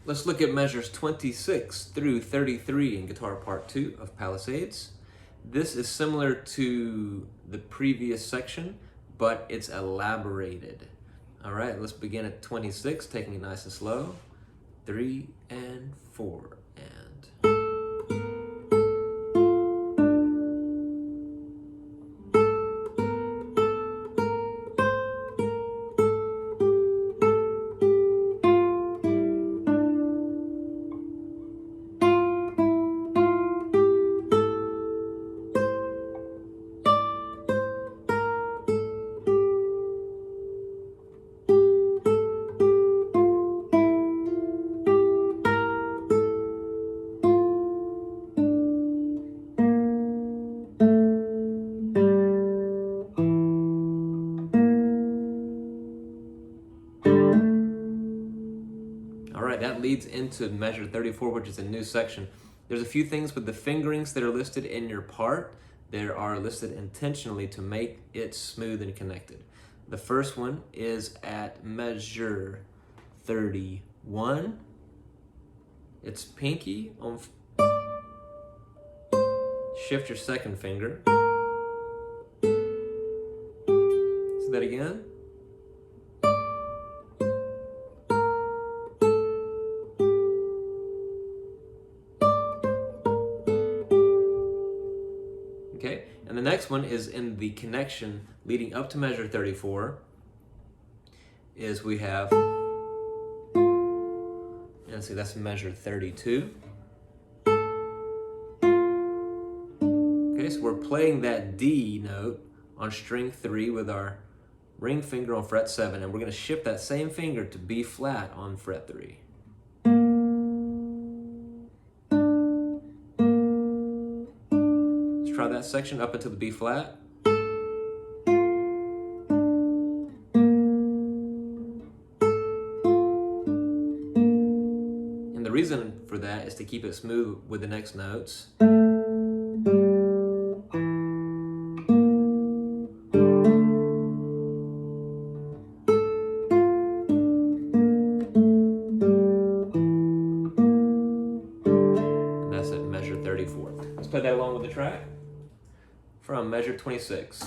Let's look at measures 26 through 33 in guitar part 2 of Palisades. This is similar to the previous section, but it's elaborated. All right, let's begin at 26, taking it nice and slow. 3 and 4 and... That leads into measure 34, which is a new section. There's a few things with the fingerings that are listed in your part. They are listed intentionally to make it smooth and connected. The first one is at measure 31. It's pinky on... Shift your second finger. Say that again. Okay, and the next one is in the connection leading up to measure 34 is we have, and see that's measure 32. Okay, so we're playing that D note on string 3 with our ring finger on fret 7, and we're going to shift that same finger to B flat on fret 3. Try that section up into the B flat. And the reason for that is to keep it smooth with the next notes. And that's at measure 34. Let's play that along with the track. From measure 26.